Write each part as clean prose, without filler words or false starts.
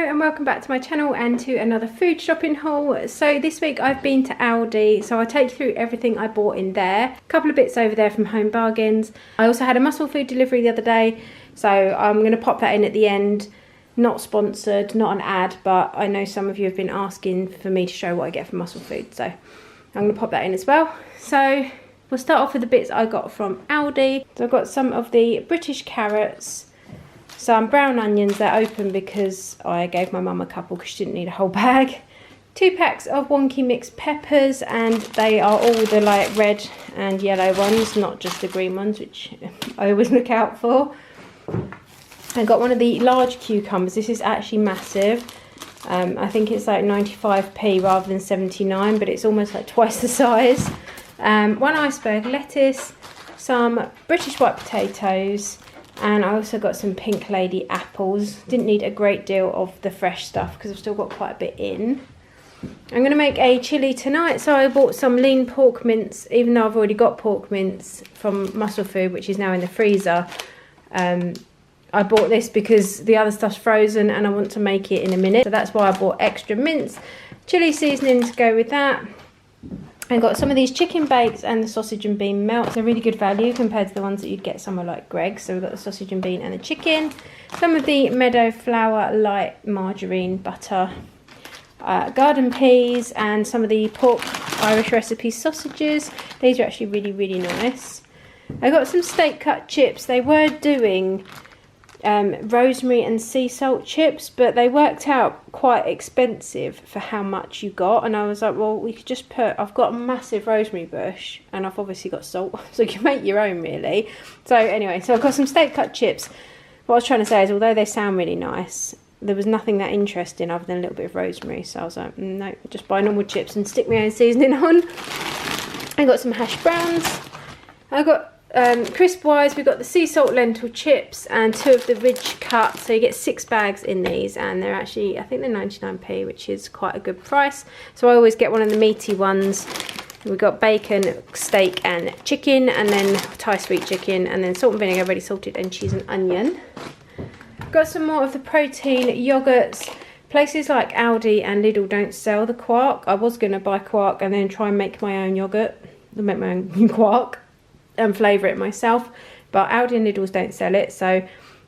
and welcome back to my channel and to another food shopping haul. So this week I've been to Aldi, so I'll take you through everything I bought in there. A couple of bits over there from Home Bargains. I also had a muscle food delivery the other day, so I'm going to pop that in at the end. Not sponsored, not an ad, but I know some of you have been asking for me to show what I get from muscle food, so I'm going to pop that in as well. So we'll start off with the bits I got from Aldi. So I've got some of the British carrots, some brown onions. They're open because I gave my mum a couple because she didn't need a whole bag. 2 packs of wonky mixed peppers, and they are all the like red and yellow ones, not just the green ones, which I always look out for. I got one of the large cucumbers. This is actually massive. I think it's like 95p rather than 79, but it's almost like twice the size. 1 iceberg lettuce, some British white potatoes, and I also got some Pink Lady apples. Didn't need a great deal of the fresh stuff because I've still got quite a bit in. I'm going to make a chilli tonight, so I bought some lean pork mince, even though I've already got pork mince from Muscle Food, which is now in the freezer. I bought this because the other stuff's frozen and I want to make it in a minute, so that's why I bought extra mince. Chilli seasoning to go with that. I got some of these chicken bakes and the sausage and bean melts. They're really good value compared to the ones that you'd get somewhere like Greg's. So we've got the sausage and bean and the chicken. Some of the Meadow Flour light margarine butter. Garden peas and some of the pork Irish recipe sausages. These are actually really, really nice. I got some steak cut chips. They were doing rosemary and sea salt chips, but they worked out quite expensive for how much you got, and I was like, well, we could just put, I've got a massive rosemary bush and I've obviously got salt, so you can make your own really. So anyway, so I've got some steak cut chips. What I was trying to say is, although they sound really nice, there was nothing that interesting other than a little bit of rosemary, so I was like, no, just buy normal chips and stick my own seasoning on. I got some hash browns. I got crisp wise, we've got the sea salt lentil chips and 2 of the ridge cut, so you get 6 bags in these, and they're actually, I think they're 99p, which is quite a good price. So I always get one of the meaty ones. We've got bacon, steak and chicken, and then Thai sweet chicken, and then salt and vinegar, ready salted, and cheese and onion. Got some more of the protein yogurts. Places like Aldi and Lidl don't sell the quark. I was going to buy quark and then try and make my own yogurt, make my own quark and flavour it myself, but Aldi and Lidl's don't sell it, so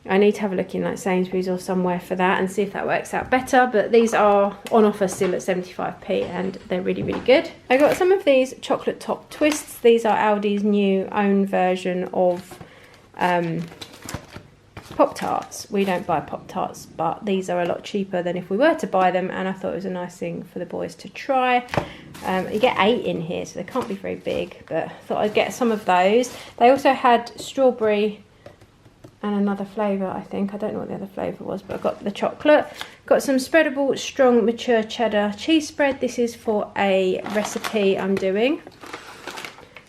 I need to have a look in like Sainsbury's or somewhere for that and see if that works out better. But these are on offer still at 75p and they're really, really good. I got some of these chocolate top twists. These are Aldi's new own version of Pop-Tarts. We don't buy Pop-Tarts, but these are a lot cheaper than if we were to buy them, and I thought it was a nice thing for the boys to try. You get 8 in here, so they can't be very big, but I thought I'd get some of those. They also had strawberry and another flavour, I think. I don't know what the other flavour was, but I got the chocolate. Got some spreadable strong mature cheddar cheese spread. This is for a recipe I'm doing.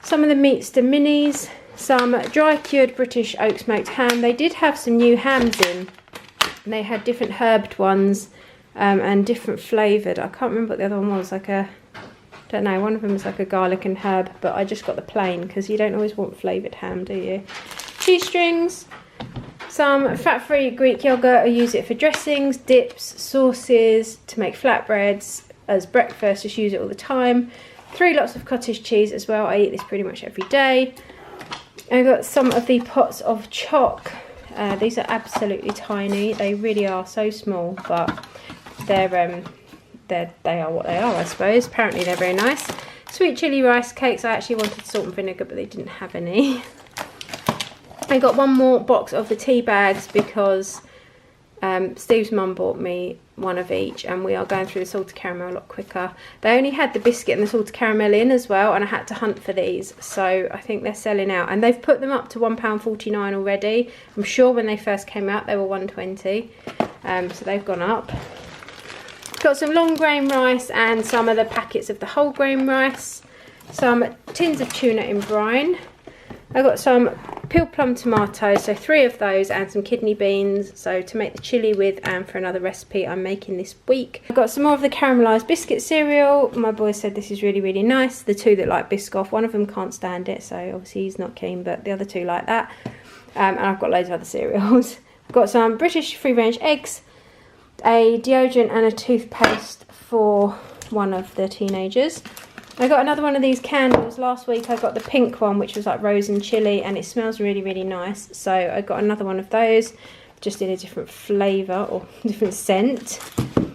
Some of the Meatster minis. Some dry cured British oak smoked ham. They did have some new hams in. They had different herbed ones and different flavoured. I can't remember what the other one was. Like a, don't know, one of them was like a garlic and herb, but I just got the plain because you don't always want flavoured ham, do you? Cheese strings. Some fat-free Greek yogurt. I use it for dressings, dips, sauces, to make flatbreads, as breakfast. Just use it all the time. 3 lots of cottage cheese as well. I eat this pretty much every day. I got some of the pots of choc. These are absolutely tiny. They really are so small, but they are what they are, I suppose. Apparently they're very nice. Sweet chilli rice cakes. I actually wanted salt and vinegar, but they didn't have any. I got 1 more box of the tea bags because Steve's mum bought me 1 of each, and we are going through the salted caramel a lot quicker. They only had the biscuit and the salted caramel in as well, and I had to hunt for these, so I think they're selling out, and they've put them up to £1.49 already. I'm sure when they first came out they were £1.20, so they've gone up. Got some long grain rice and some of the packets of the whole grain rice. Some tins of tuna in brine. I got some peeled plum tomatoes, so 3 of those, and some kidney beans, so to make the chilli with and for another recipe I'm making this week. I got some more of the caramelised biscuit cereal. My boys said this is really, really nice. The 2 that like Biscoff, one of them can't stand it, so obviously he's not keen, but the other 2 like that. And I've got loads of other cereals. I've got some British free range eggs, a deodorant and a toothpaste for one of the teenagers. I got another one of these candles. Last week I got the pink one, which was like rose and chili, and it smells really, really nice. So I got another one of those, just in a different flavour or different scent.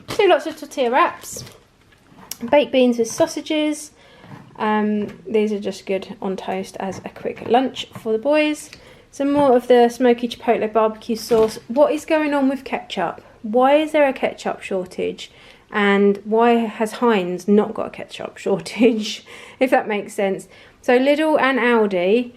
2 lots of tortilla wraps, baked beans with sausages. These are just good on toast as a quick lunch for the boys. Some more of the smoky chipotle barbecue sauce. What is going on with ketchup? Why is there a ketchup shortage? And why has Heinz not got a ketchup shortage? If that makes sense. So Lidl and Aldi,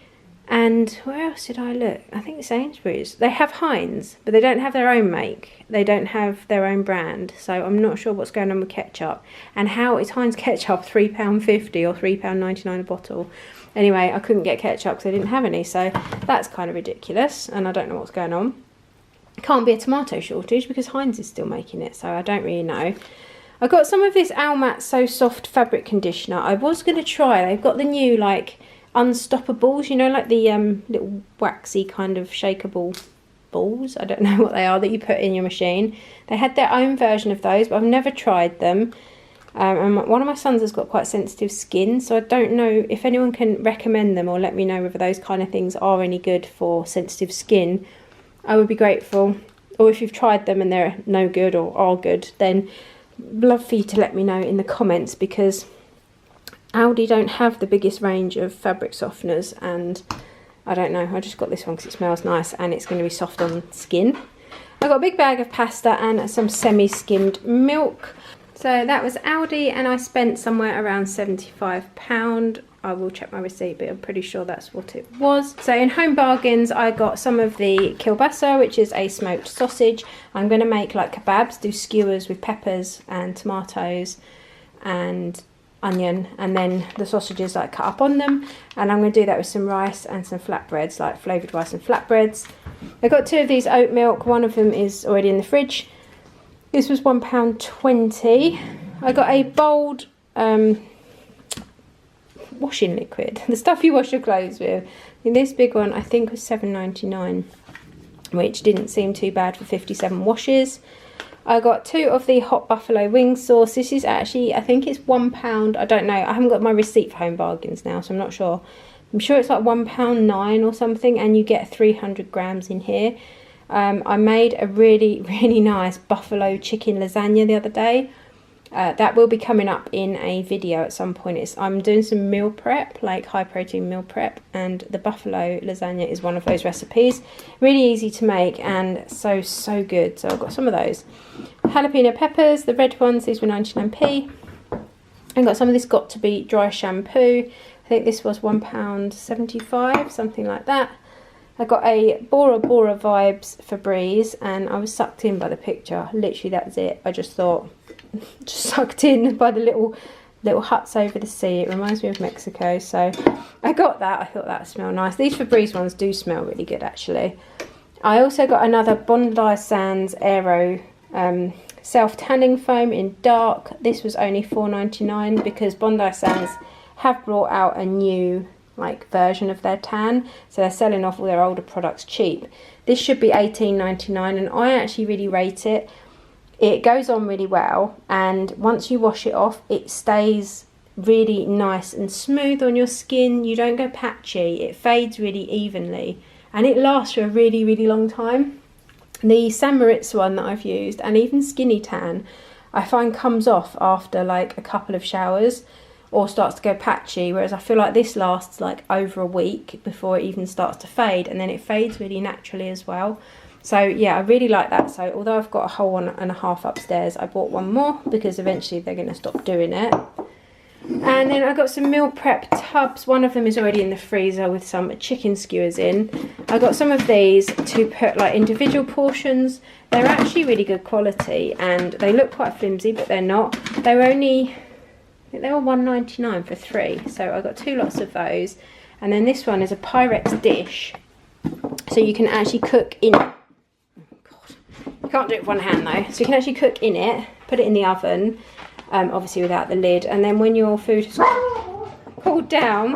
and where else did I look? I think Sainsbury's. They have Heinz, but they don't have their own make. They don't have their own brand. So I'm not sure what's going on with ketchup. And how is Heinz ketchup £3.50 or £3.99 a bottle? Anyway, I couldn't get ketchup because I didn't have any. So that's kind of ridiculous. And I don't know what's going on. Can't be a tomato shortage because Heinz is still making it. So I don't really know. I got some of this Almat So Soft fabric conditioner. I was going to try. They've got the new like unstoppables, you know, like the little waxy kind of shakeable balls. I don't know what they are that you put in your machine. They had their own version of those, but I've never tried them. And one of my sons has got quite sensitive skin, so I don't know if anyone can recommend them or let me know whether those kind of things are any good for sensitive skin. I would be grateful. Or if you've tried them and they're no good or are good, then love for you to let me know in the comments, because Aldi don't have the biggest range of fabric softeners, and I don't know, I just got this one because it smells nice and it's going to be soft on skin. I got a big bag of pasta and some semi-skimmed milk. So that was Aldi, and I spent somewhere around £75. I will check my receipt, but I'm pretty sure that's what it was. So in Home Bargains, I got some of the kielbasa, which is a smoked sausage. I'm going to make like kebabs, do skewers with peppers and tomatoes and onion, and then the sausages like cut up on them. And I'm going to do that with some rice and some flatbreads, like flavoured rice and flatbreads. I got 2 of these oat milk. One of them is already in the fridge. This was £1.20. I got a bold washing liquid, the stuff you wash your clothes with. In this big one, I think was £7.99, which didn't seem too bad for 57 washes. I got 2 of the hot buffalo wing sauce. This is actually, I think it's £1. I don't know. I haven't got my receipt for Home Bargains now, so I'm not sure. I'm sure it's like £1.09 or something, and you get 300 grams in here. I made a really, really nice buffalo chicken lasagna the other day. That will be coming up in a video at some point. I'm doing some meal prep, like high protein meal prep, and the buffalo lasagna is one of those recipes. Really easy to make and so good. So I've got some of those. Jalapeno peppers, the red ones, these were 99p. I got some of this Got To Be dry shampoo. I think this was £1.75, something like that. I got a Bora Bora Vibes Febreze, and I was sucked in by the picture. Literally, that's it. I just thought, just sucked in by the little huts over the sea. It reminds me of Mexico, so I got that. I thought that smelled nice. These Febreze ones do smell really good, actually. I also got another Bondi Sands Aero self-tanning foam in dark. This was only £4.99 because Bondi Sands have brought out a new version of their tan, so they're selling off all their older products cheap. This should be £18.99, and I actually really rate it. It goes on really well, and once you wash it off, it stays really nice and smooth on your skin. You don't go patchy. It fades really evenly, and it lasts for a really, really long time. The St. Moritz one that I've used, and even Skinny Tan, I find comes off after like a couple of showers or starts to go patchy, whereas I feel like this lasts like over a week before it even starts to fade, and then it fades really naturally as well. So yeah, I really like that. So although I've got a whole 1.5 upstairs, I bought one more because eventually they're going to stop doing it. And then I got some meal prep tubs. One of them is already in the freezer with some chicken skewers in. I got some of these to put like individual portions. They're actually really good quality, and they look quite flimsy, but they're not. They were only, I think they were £1.99 for 3. So I got 2 lots of those. And then this one is a Pyrex dish, so you can actually cook in it. You can't do it with one hand though. So you can actually cook in it, put it in the oven, obviously without the lid, and then when your food is cooled down,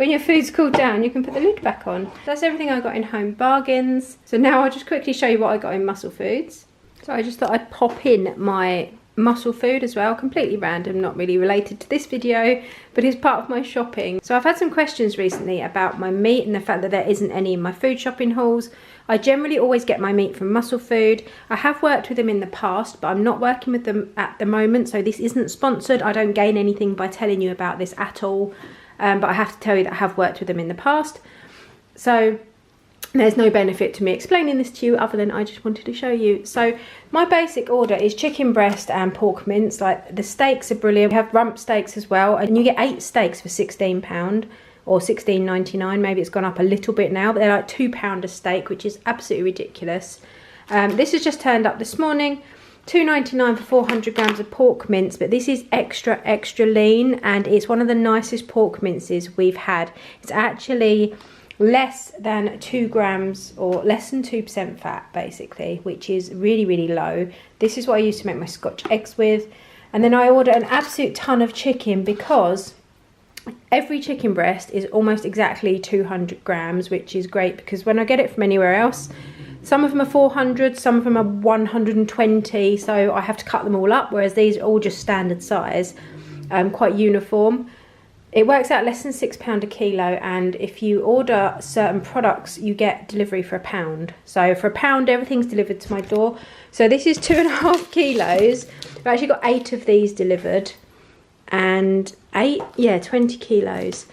when your food's cooled down, you can put the lid back on. That's everything I got in Home Bargains. So now I'll just quickly show you what I got in Muscle Foods. So I just thought I'd pop in my muscle food as well, completely random, not really related to this video, but it's part of my shopping. So I've had some questions recently about my meat and the fact that there isn't any in my food shopping hauls. I generally always get my meat from Muscle Food. I have worked with them in the past, but I'm not working with them at the moment, so this isn't sponsored. I don't gain anything by telling you about this at all, but I have to tell you that I have worked with them in the past. So there's no benefit to me explaining this to you other than I just wanted to show you. So my basic order is chicken breast and pork mince. Like, the steaks are brilliant. We have rump steaks as well, and you get 8 steaks for £16 or £16.99. Maybe it's gone up a little bit now, but they're like £2 a steak, which is absolutely ridiculous. This has just turned up this morning. £2.99 for 400 grams of pork mince, but this is extra lean, and it's one of the nicest pork minces we've had. It's actually less than 2 grams or less than 2% fat, basically, which is really low. This is what I used to make my Scotch eggs with. And then I order an absolute ton of chicken because every chicken breast is almost exactly 200 grams, which is great because when I get it from anywhere else, some of them are 400, some of them are 120, so I have to cut them all up, whereas these are all just standard size, quite uniform. It works out less than £6 a kilo, and if you order certain products, you get delivery for £1. So for £1, everything's delivered to my door. So this is 2.5 kilos. I've actually got 8 of these delivered, and 20 kilos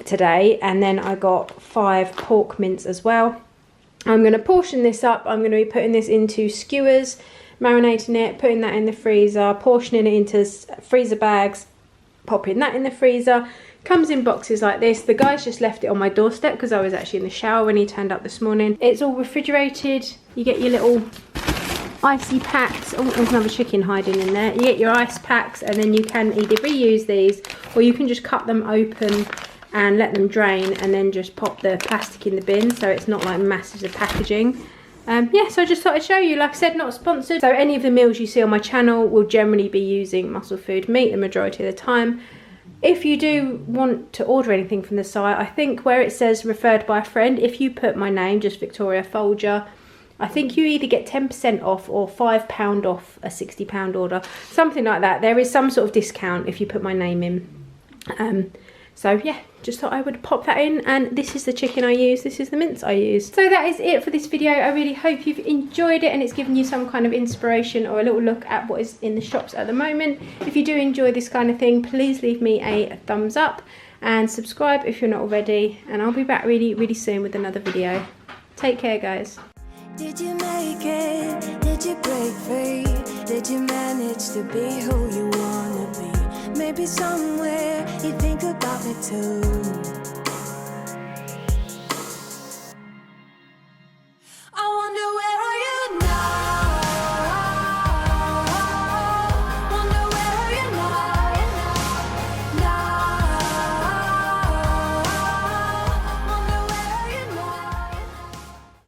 today. And then I got 5 pork mince as well. I'm going to portion this up. I'm going to be putting this into skewers, marinating it, putting that in the freezer, portioning it into freezer bags, popping that in the freezer. Comes in boxes like this. The guy's just left it on my doorstep because I was actually in the shower when he turned up this morning. It's all refrigerated. You get your little icy packs. Oh, there's another chicken hiding in there. You get your ice packs, and then you can either reuse these or you can just cut them open and let them drain and then just pop the plastic in the bin, so it's not like masses of packaging. Yeah, so I just thought I'd show you. Like I said, not sponsored. So any of the meals you see on my channel will generally be using Muscle Food meat the majority of the time. If you do want to order anything from the site, I think where it says referred by a friend, if you put my name, just Victoria Foulger, I think you either get 10% off or £5 off a £60 order. Something like that. There is some sort of discount if you put my name in. So yeah, just thought I would pop that in, and this is the chicken I use, this is the mince I use. So that is it for this video. I really hope you've enjoyed it and it's given you some kind of inspiration or a little look at what is in the shops at the moment. If you do enjoy this kind of thing, please leave me a thumbs up and subscribe if you're not already, and I'll be back really soon with another video. Take care, guys. Did you make it? Did you break free? Did you manage to be who you wanna be? Maybe somewhere you think about me too.